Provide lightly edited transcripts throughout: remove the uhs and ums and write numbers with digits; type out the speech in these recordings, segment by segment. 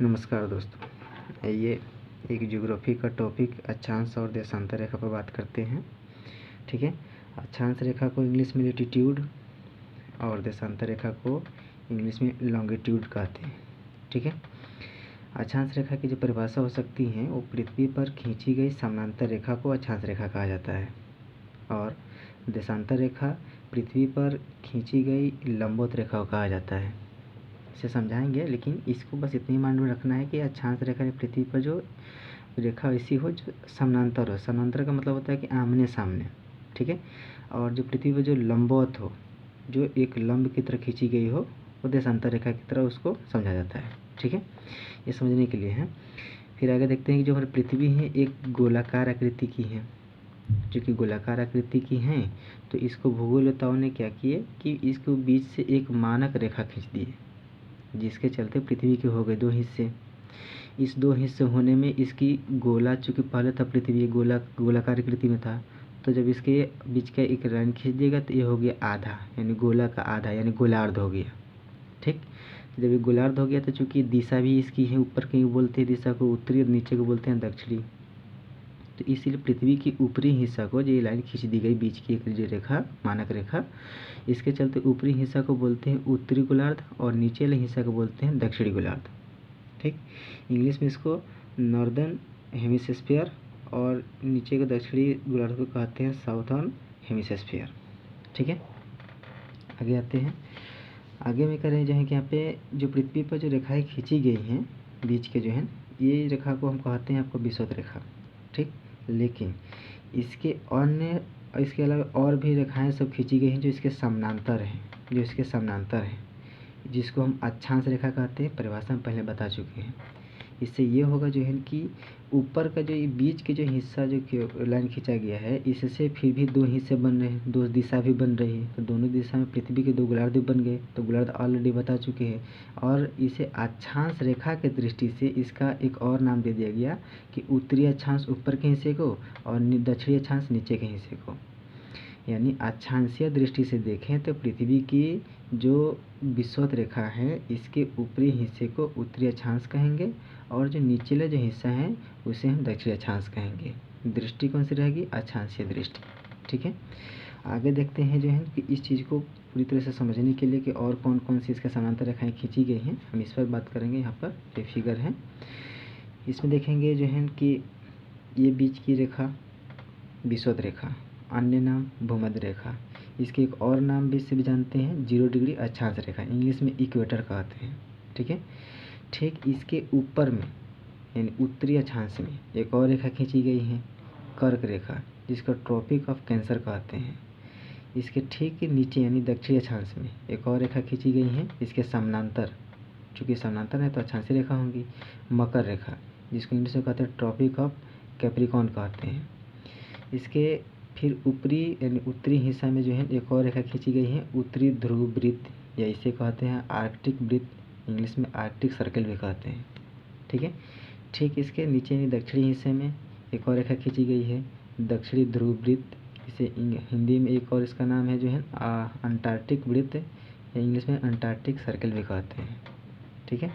नमस्कार दोस्तों, आइए एक ज्योग्राफी का टॉपिक अक्षांश और देशांतर रेखा पर बात करते हैं। ठीक है, अक्षांश रेखा को इंग्लिश में लैटिट्यूड और देशांतर रेखा को इंग्लिश में लॉन्गिट्यूड कहते हैं। ठीक है, अक्षांश रेखा की जो परिभाषा हो सकती है वो पृथ्वी पर खींची गई समानांतर रेखा को अक्षांश रेखा कहा जाता है और देशांतर रेखा पृथ्वी पर खींची गई लंबवत रेखा को कहा जाता है। इसे समझाएंगे, लेकिन इसको बस इतनी माइंड में रखना है कि अक्षांश रेखा ने पृथ्वी पर जो रेखा ऐसी हो जो समानांतर हो। समानांतर का मतलब होता है कि आमने सामने। ठीक है, और जो पृथ्वी पर जो लंबवत हो, जो एक लंब की तरह खींची गई हो, वो देशांतर रेखा की तरह उसको समझा जाता है। ठीक है, ये समझने के लिए है। फिर आगे देखते हैं कि जो हमारी पृथ्वी है एक गोलाकार आकृति की है। जो कि गोलाकार आकृति की हैं, तो इसको भूगोलवेताओं ने क्या किए कि इसको बीच से एक मानक रेखा खींच दी, जिसके चलते पृथ्वी के हो गए दो हिस्से। इस दो हिस्से होने में इसकी गोला, चूँकि पहले था पृथ्वी गोलाकार आकृति में था, तो जब इसके बीच का एक लाइन खींच देगा तो ये हो गया आधा, यानी गोला का आधा, यानी गोलार्ध हो गया। ठीक, जब ये गोलार्ध हो गया तो चूँकि दिशा भी इसकी है, ऊपर कहीं बोलते हैं दिशा को उत्तरी और नीचे को बोलते हैं दक्षिणी, तो इसीलिए पृथ्वी की ऊपरी हिस्सा को जो ये लाइन खींच दी गई बीच की एक जो रेखा, मानक रेखा, इसके चलते ऊपरी हिस्सा को बोलते हैं उत्तरी गोलार्ध और नीचे वाले हिस्सा को बोलते हैं दक्षिणी गोलार्ध। ठीक, इंग्लिश में इसको नॉर्दर्न हेमिस्फीयर और नीचे के दक्षिणी गोलार्ध को कहते हैं साउथर्न हेमिस्फीयर। ठीक है, आगे आते हैं। आगे में करें जो है कि यहाँ पे जो पृथ्वी पर जो रेखाएं खींची गई हैं बीच के जो है, ये रेखा को हम कहते हैं आपको विषुवत रेखा। ठीक, लेकिन इसके अलावा और भी रेखाएं सब खींची गई हैं जो इसके समानांतर हैं, जिसको हम अक्षांश रेखा कहते हैं। परिभाषा में पहले बता चुके हैं। इससे ये होगा जो है कि ऊपर का जो ये बीच के जो हिस्सा जो लाइन खींचा गया है, इससे फिर भी दो हिस्से बन रहे हैं, दो दिशा भी बन रही है, तो दोनों दिशा में पृथ्वी के दो गोलार्ध बन गए। तो गोलार्ध ऑलरेडी बता चुके हैं, और इसे अक्षांश रेखा के दृष्टि से इसका एक और नाम दे दिया गया कि उत्तरी अक्षांश ऊपर के हिस्से को और दक्षिणी अक्षांश नीचे के हिस्से को। यानी अक्षांशीय दृष्टि से देखें तो पृथ्वी की जो विषुवत रेखा है, इसके ऊपरी हिस्से को उत्तरी अक्षांश कहेंगे और जो निचले जो हिस्सा है उसे हम दक्षिणी अक्षांश कहेंगे। दृष्टि कौन सी रहेगी? अक्षांशीय दृष्टि। ठीक है, आगे देखते हैं जो है कि इस चीज़ को पूरी तरह से समझने के लिए कि और कौन कौन सी इसके समानांतर रेखाएं खींची गई हैं, हम इस पर बात करेंगे। यहाँ पर जो फिगर है इसमें देखेंगे जो है कि ये बीच की रेखा विषुवत रेखा, अन्य नाम भूमध्य रेखा। इसके एक और नाम भी इसे भी जानते हैं, 0 डिग्री अक्षांश रेखा, इंग्लिश में इक्वेटर कहते हैं। ठीक है, ठीक इसके ऊपर में यानी उत्तरी अक्षांश में एक और रेखा खींची गई है, कर्क रेखा, जिसको ट्रॉपिक ऑफ कैंसर कहते हैं। इसके ठीक नीचे यानी दक्षिणी अक्षांश में एक और रेखा खींची गई है, इसके समानांतर, चूँकि समानांतर है तो अक्षांशीय रेखा होंगी, मकर रेखा, जिसको इंग्लिश में कहते हैं ट्रॉपिक ऑफ कैप्रिकॉर्न कहते हैं। इसके फिर ऊपरी यानी उत्तरी हिस्सा में जो है एक और रेखा खींची गई है, उत्तरी ध्रुव वृत्त, या इसे कहते हैं आर्कटिक वृत्त, इंग्लिश में आर्कटिक सर्कल भी कहते हैं। ठीक है, ठीक इसके नीचे यानी दक्षिणी हिस्से में एक और रेखा खींची गई है, दक्षिणी ध्रुव वृत्त, इसे हिंदी में एक और इसका नाम है जो है अंटार्कटिक वृत्त, या इंग्लिश में अंटार्कटिक सर्कल भी कहते हैं। ठीक है,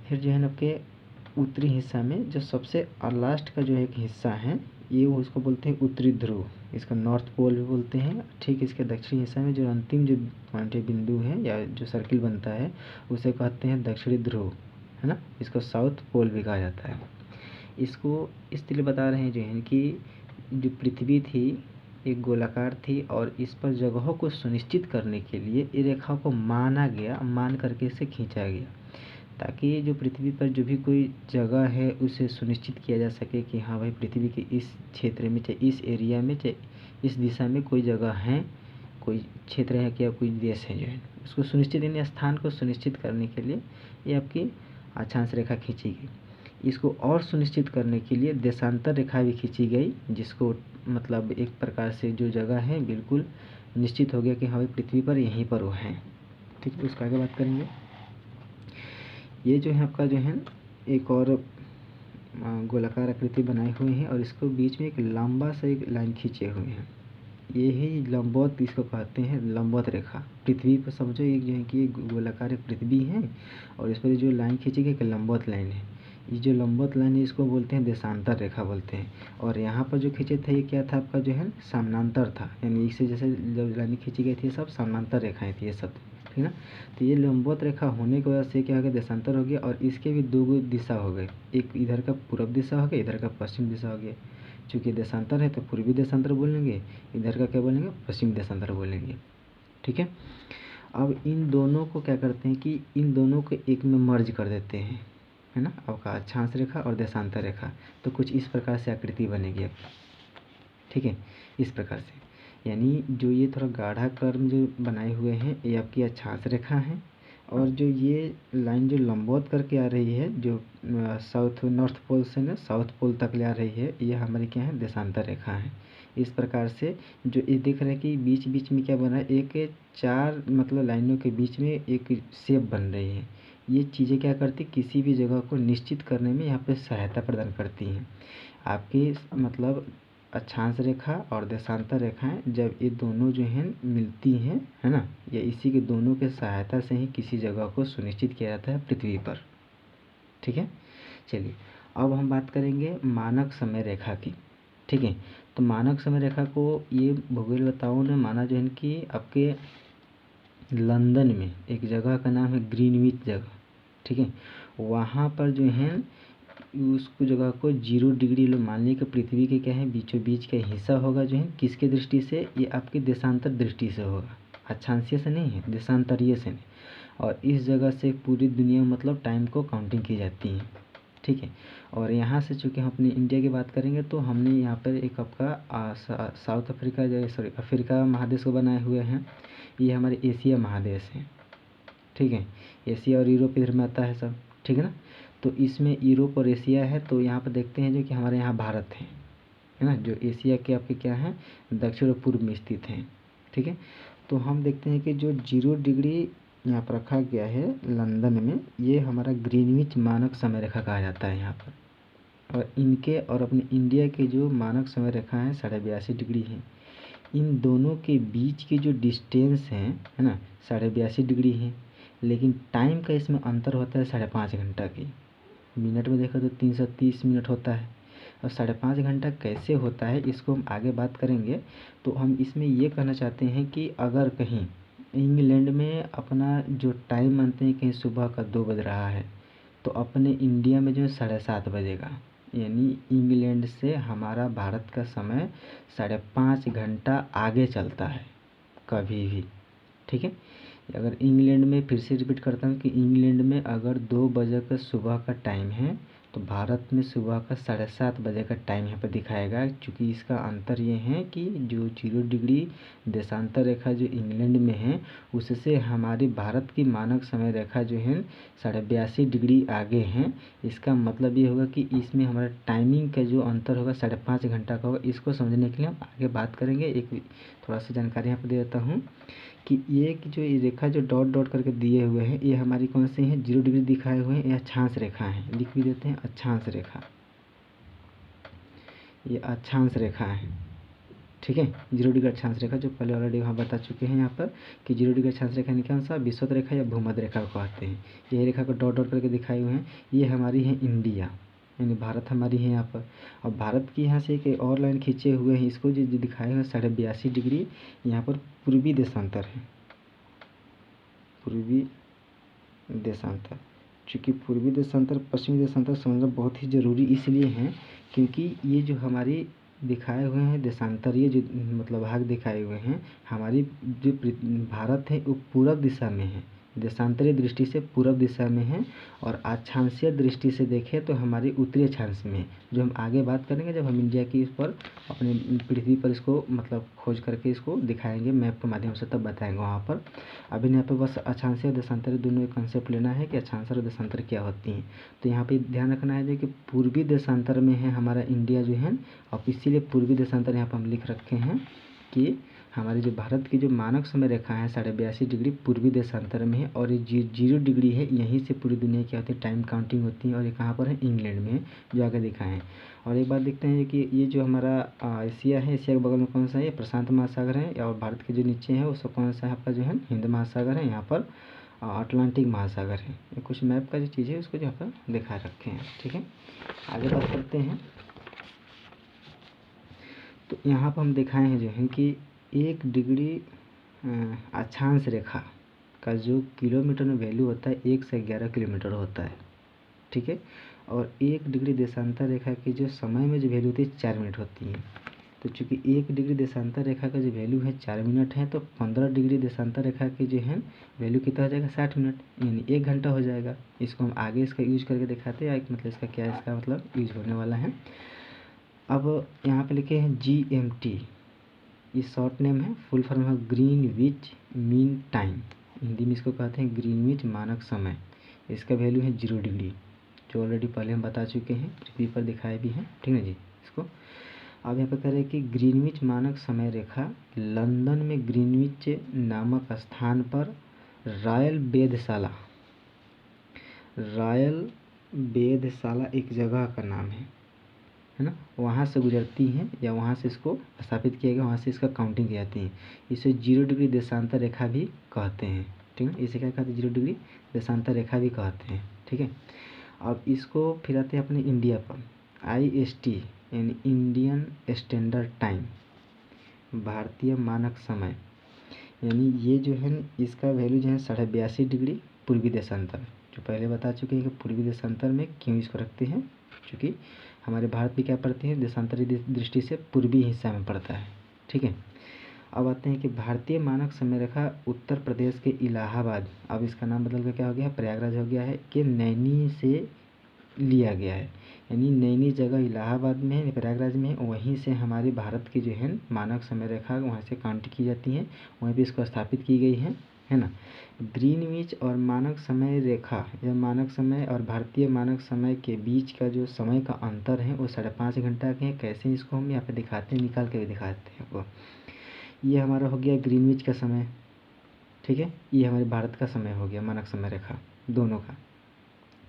फिर जो है आपके उत्तरी हिस्सा में जो सबसे लास्ट का जो एक हिस्सा है, ये उसको बोलते हैं उत्तरी ध्रुव, इसको नॉर्थ पोल भी बोलते हैं। ठीक इसके दक्षिणी हिस्सा में जो अंतिम जो बिंदु है या जो सर्किल बनता है उसे कहते हैं दक्षिणी ध्रुव, है ना, इसको साउथ पोल भी कहा जाता है। इसको इसलिए बता रहे हैं जो है कि जो पृथ्वी थी एक गोलाकार थी, और इस पर जगहों को सुनिश्चित करने के लिए ये रेखा को मान करके इसे खींचा गया, ताकि जो पृथ्वी पर जो भी कोई जगह है उसे सुनिश्चित किया जा सके कि हाँ भाई पृथ्वी के इस क्षेत्र में, चाहे इस एरिया में, चाहे इस दिशा में कोई जगह है, कोई क्षेत्र है क्या, कोई देश है जो है, उसको सुनिश्चित यानी स्थान को सुनिश्चित करने के लिए ये आपकी अक्षांश रेखा खींची गई। इसको और सुनिश्चित करने के लिए देशांतर रेखा भी खींची गई, जिसको मतलब एक प्रकार से जो जगह है बिल्कुल निश्चित हो गया कि हाँ भाई पृथ्वी पर यहीं पर वो हैं। ठीक है, उसका आगे बात करेंगे। ये जो है आपका जो है एक और गोलाकार आकृति बनाए हुए हैं, और इसको बीच में एक लंबा सा एक लाइन खींचे हुए हैं। यही लंबवत इसको कहते हैं, लंबवत रेखा। पृथ्वी पर समझो एक जो है कि एक गोलाकार एक पृथ्वी है और इस पर जो लाइन खींची गई एक लंबवत लाइन है। ये जो लंबवत लाइन है इसको बोलते हैं देशांतर रेखा बोलते हैं। और यहाँ पर जो खींचे थे ये क्या था आपका जो है समानांतर था, यानी इससे जैसे जब लाइन खींची गई थी सब समानांतर रेखाएं थी ये सब, ठीक है ना। तो ये लंबवत रेखा होने की वजह से क्या हो गया, देशांतर हो गया। और इसके भी दो दिशा हो गए, एक इधर का पूर्व दिशा हो गया, इधर का पश्चिम दिशा हो गया। चूँकि देशांतर है तो पूर्वी देशांतर बोलेंगे, इधर का क्या बोलेंगे, पश्चिम देशांतर बोलेंगे, ठीक है। अब इन दोनों को क्या करते हैं कि इन दोनों को एक में मर्ज कर देते हैं, है ना। आपका अक्षांश रेखा और देशांतर रेखा, तो कुछ इस प्रकार से आकृति बनेगी आपकी, ठीक है, इस प्रकार से। यानी जो ये थोड़ा गाढ़ा कर्व जो बनाए हुए हैं ये आपकी अक्षांश रेखा है, और जो ये लाइन जो लंबवत करके आ रही है जो साउथ नॉर्थ पोल से ना साउथ पोल तक ले आ रही है, ये हमारी क्या है, देशांतर रेखा है। इस प्रकार से जो ये दिख रहा है कि बीच बीच में क्या बना है, एक चार मतलब लाइनों के बीच में एक शेप बन रही है। ये चीज़ें क्या करती, किसी भी जगह को निश्चित करने में यहाँ पे सहायता प्रदान करती हैं। आपकी मतलब अक्षांश रेखा और देशांतर रेखाएं जब ये दोनों जो हैं मिलती हैं, है ना, या इसी के दोनों के सहायता से ही किसी जगह को सुनिश्चित किया जाता है पृथ्वी पर, ठीक है। चलिए अब हम बात करेंगे मानक समय रेखा की, ठीक है। तो मानक समय रेखा को ये भूगोलवेत्ताओं ने माना जो है कि आपके लंदन में एक जगह का नाम है ग्रीनविच जगह, ठीक है। वहाँ पर जो है उसको जगह को 0 डिग्री लो मान ली कि पृथ्वी के क्या है बीचों बीच का हिस्सा होगा जो है किसके दृष्टि से, ये आपकी देशांतर दृष्टि से होगा, अक्षांशीय से नहीं है, देशांतरीय से नहीं। और इस जगह से पूरी दुनिया में मतलब टाइम को काउंटिंग की जाती है, ठीक है। और यहाँ से चूँकि हम अपनी इंडिया की बात करेंगे तो हमने यहाँ पर एक आपका साउथ अफ्रीका जो सॉरी अफ्रीका महादेश को बनाए हुए हैं, ये हमारे एशिया महादेश है, ठीक है। एशिया और यूरोप इधर में आता है सब, ठीक है ना। तो इसमें यूरोप और एशिया है, तो यहाँ पर देखते हैं जो कि हमारे यहाँ भारत है ना, जो एशिया के आपके क्या हैं दक्षिण और पूर्व में स्थित हैं, ठीक है। तो हम देखते हैं कि जो 0 डिग्री यहाँ पर रखा गया है लंदन में, ये हमारा ग्रीनविच मानक समय रेखा कहा जाता है यहाँ पर। और इनके और अपने इंडिया के जो मानक समय रेखा है 82.5 डिग्री है। इन दोनों के बीच की जो डिस्टेंस है ना 82.5 डिग्री है, लेकिन टाइम का इसमें अंतर होता है 5.5 घंटा की। मिनट में देखा तो 330 मिनट होता है, और 5.5 घंटा कैसे होता है इसको हम आगे बात करेंगे। तो हम इसमें ये कहना चाहते हैं कि अगर कहीं इंग्लैंड में अपना जो टाइम मानते हैं कहीं सुबह का 2 बज रहा है, तो अपने इंडिया में जो है 7:30 बजेगा, यानी इंग्लैंड से हमारा भारत का समय 5.5 घंटा आगे चलता है कभी भी, ठीक है। अगर इंग्लैंड में, फिर से रिपीट करता हूँ कि इंग्लैंड में अगर 2 बजे का सुबह का टाइम है तो भारत में सुबह का 7:30 बजे का टाइम यहाँ पर दिखाएगा। क्योंकि इसका अंतर ये है कि जो 0 डिग्री देशांतर रेखा जो इंग्लैंड में है उससे हमारी भारत की मानक समय रेखा जो है 82.5 डिग्री आगे हैं। इसका मतलब ये होगा कि इसमें हमारा टाइमिंग का जो अंतर होगा 5.5 घंटा का होगा। इसको समझने के लिए हम आगे बात करेंगे। एक थोड़ा सा जानकारी यहाँ पर दे देता हूँ कि ये कि जो ये रेखा जो डॉट डॉट करके दिए हुए हैं ये हमारी कौन सी हैं, 0 डिग्री दिखाए हुए हैं, ये अक्षांश रेखा है, लिख भी देते हैं अक्षांश रेखा, ये अक्षांश रेखा है, ठीक है। 0 डिग्री अक्षांश रेखा जो पहले ऑलरेडी वहाँ बता चुके हैं यहाँ पर कि 0 डिग्री अक्षांश रेखा यानी कौन सा, विषुवत रेखा या भूमध्य रेखा को कहते हैं। ये रेखा को डॉट डॉट करके दिखाए हुए हैं, ये हमारी है इंडिया यानी भारत हमारी है यहाँ पर। और भारत की यहाँ से एक और लाइन खींचे हुए हैं, इसको जो दिखाए हुए 82.5 डिग्री यहाँ पर पूर्वी देशांतर है, पूर्वी देशांतर। चूँकि पूर्वी देशांतर पश्चिमी देशांतर समझना बहुत ही ज़रूरी इसलिए है क्योंकि ये जो हमारी दिखाए हुए हैं देशांतरीय जो मतलब भाग दिखाए हुए हैं, हमारी जो भारत है वो पूरब दिशा में है, देशांतरीय दृष्टि से पूरब दिशा में है। और अक्षांशीय दृष्टि से देखें तो हमारी उत्तरी अक्षांश में है, जो हम आगे बात करेंगे जब हम इंडिया की इस पर अपने पृथ्वी पर इसको मतलब खोज करके इसको दिखाएंगे मैप के माध्यम से, तब बताएंगे वहाँ पर। अभी यहाँ पे बस अक्षांशीय और देशांतरीय दोनों एक कंसेप्ट लेना है कि अक्षांश और देशांतर क्या होती हैं। तो यहाँ पे ध्यान रखना है जो कि पूर्वी देशांतर में है हमारा इंडिया जो है, और इसीलिए पूर्वी देशांतर यहाँ पर हम लिख रखे हैं कि हमारी जो भारत की जो मानक समय रेखा है 82.5 डिग्री पूर्वी देशांतर में है, और ये 0 डिग्री है। यहीं से पूरी दुनिया की होती है टाइम काउंटिंग होती है, और ये कहाँ पर है, इंग्लैंड में है, जो आगे दिखाए हैं। और एक बात देखते हैं कि ये जो हमारा एशिया है, एशिया के बगल में कौन सा है, प्रशांत महासागर है, और भारत के जो नीचे है उसको कौन सा है आपका जो है हिंद महासागर है, यहाँ पर अटलांटिक महासागर है। ये कुछ मैप का जो चीज़ है उसको जो यहाँ पर दिखा रखे हैं। ठीक है, आगे बात करते हैं। तो यहाँ पर हम दिखाए हैं जो है कि 1 डिग्री अक्षांश रेखा का जो किलोमीटर में वैल्यू होता है 1 से 11 किलोमीटर होता है। ठीक है, और 1 डिग्री देशांतर रेखा की जो समय में जो वैल्यू होती है 4 मिनट होती है। तो चूँकि 1 डिग्री देशांतर रेखा का जो वैल्यू है 4 मिनट है, तो 15 डिग्री देशांतर रेखा की जो है वैल्यू कितना हो जाएगा, 60 मिनट, यानी 1 घंटा हो जाएगा। इसको हम आगे इसका यूज करके दिखाते हैं, मतलब इसका क्या इसका मतलब यूज होने वाला है। अब यहाँ पे लिखे हैं GMT, ये शॉर्ट नेम है, फुल फॉर्म है ग्रीनविच मीन टाइम। हिंदी में इसको कहते हैं ग्रीनविच मानक समय। इसका वैल्यू है 0 डिग्री, जो ऑलरेडी पहले हम बता चुके हैं, पृथ्वी पर दिखाए भी हैं। ठीक है जी। इसको अब यहाँ पे कह रहे हैं कि ग्रीनविच मानक समय रेखा लंदन में ग्रीनविच नामक स्थान पर रॉयल वेधशाला एक जगह का नाम है ना, वहाँ से गुजरती हैं, या वहाँ से इसको स्थापित किया गया, वहाँ से इसका काउंटिंग की जाती है। इसे 0 डिग्री देशांतर रेखा भी कहते हैं। ठीक है, इसे क्या कहते हैं, 0 डिग्री देशांतर रेखा भी कहते हैं। ठीक है, अब इसको फिर आते हैं अपने इंडिया पर। IST यानी इंडियन स्टैंडर्ड टाइम, भारतीय मानक समय, यानी ये जो है इसका वैल्यू जो है 82.5 डिग्री पूर्वी देशांतर, जो पहले बता चुके हैं कि पूर्वी देशांतर में क्यों इसको रखते हैं, क्योंकि हमारे भारत भी क्या पड़ते हैं, देशांतरी दृष्टि से पूर्वी हिस्सा में पड़ता है। ठीक है, अब आते हैं कि भारतीय मानक समय रेखा उत्तर प्रदेश के इलाहाबाद, अब इसका नाम बदल कर क्या हो गया, प्रयागराज हो गया है, कि नैनी से लिया गया है। यानी नैनी जगह इलाहाबाद में है, प्रयागराज में है, वहीं से हमारी भारत की जो है मानक समय रेखा वहाँ से काउंट की जाती है, वहीं पे इसको स्थापित की गई है ना। ग्रीनविच और मानक समय रेखा या मानक समय और भारतीय मानक समय के बीच का जो समय का अंतर है वो 5.5 घंटा के हैं। कैसे इसको हम यहाँ पे दिखाते हैं, निकाल के भी दिखाते हैं आपको। ये हमारा हो गया ग्रीनविच का समय। ठीक है, ये हमारे भारत का समय हो गया, मानक समय रेखा दोनों का।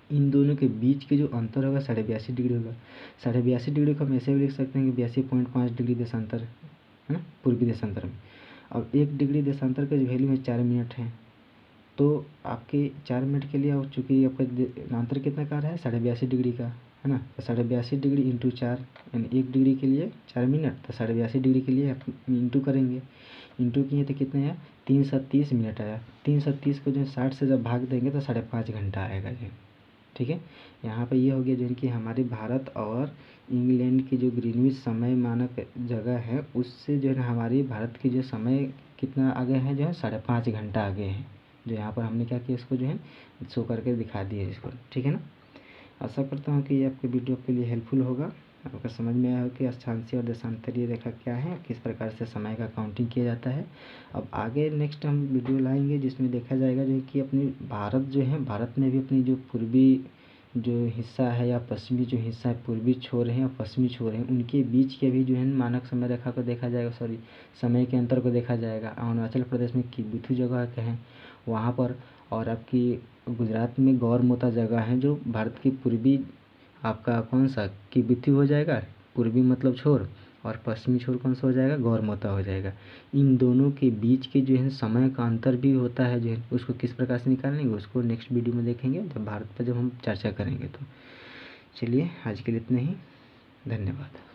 इन दोनों के बीच के जो अंतर होगा 82.5 डिग्री होगा। 82.5 डिग्री को हम ऐसे भी लिख सकते हैं कि 82.5 डिग्री देशांतर है ना, पूर्वी देशांतर में। अब 1 डिग्री देशांतर का जो वैल्यू है 4 मिनट है, तो आपके 4 मिनट के लिए, और चूँकि आपका अंतर कितना का रहा है 82.5 डिग्री का है ना, तो 82.5 डिग्री इंटू 4, यानी 1 डिग्री के लिए 4 मिनट, तो 82.5 डिग्री के लिए आप इंटू करेंगे। इंटू किए तो कितना आया, 330 मिनट आया। 330 को जो 60 से जब भाग देंगे तो 5.5 घंटा आएगा जी। ठीक है, यहाँ पे ये हो गया जो कि हमारे भारत और इंग्लैंड की जो ग्रीनविच समय मानक जगह है उससे जो है हमारी भारत की जो समय कितना आगे है, जो है 5.5 घंटा आगे है, जो यहाँ पर हमने क्या किया इसको जो है शो करके दिखा दिया इसको। ठीक है ना, आशा करता हूँ कि ये आपके वीडियो आपके लिए हेल्पफुल होगा, आपको समझ में आया हो कि अक्षांशीय और देशांतरीय रेखा क्या है, किस प्रकार से समय का काउंटिंग किया जाता है। अब आगे नेक्स्ट हम वीडियो लाएंगे जिसमें देखा जाएगा जो कि अपनी भारत जो है, भारत में भी अपनी जो पूर्वी जो हिस्सा है या पश्चिमी जो हिस्सा है, पूर्वी छोर हैं और पश्चिमी छोर हैं, उनके बीच के भी जो है मानक समय रेखा को देखा जाएगा, समय के अंतर को देखा जाएगा। अरुणाचल प्रदेश में किबुथु जगह के हैं वहाँ पर, और आपकी गुजरात में गौरमोता जगह है जो भारत की पूर्वी, आपका कौन सा किबुथु हो जाएगा, पूर्वी मतलब छोर, और पश्चिमी छोर कौन सा हो जाएगा, गौरमोता हो जाएगा। इन दोनों के बीच के जो है समय का अंतर भी होता है, जो है उसको किस प्रकार से निकालेंगे उसको नेक्स्ट वीडियो में देखेंगे, जब भारत पर जब हम चर्चा करेंगे। तो चलिए आज के लिए इतना ही, धन्यवाद।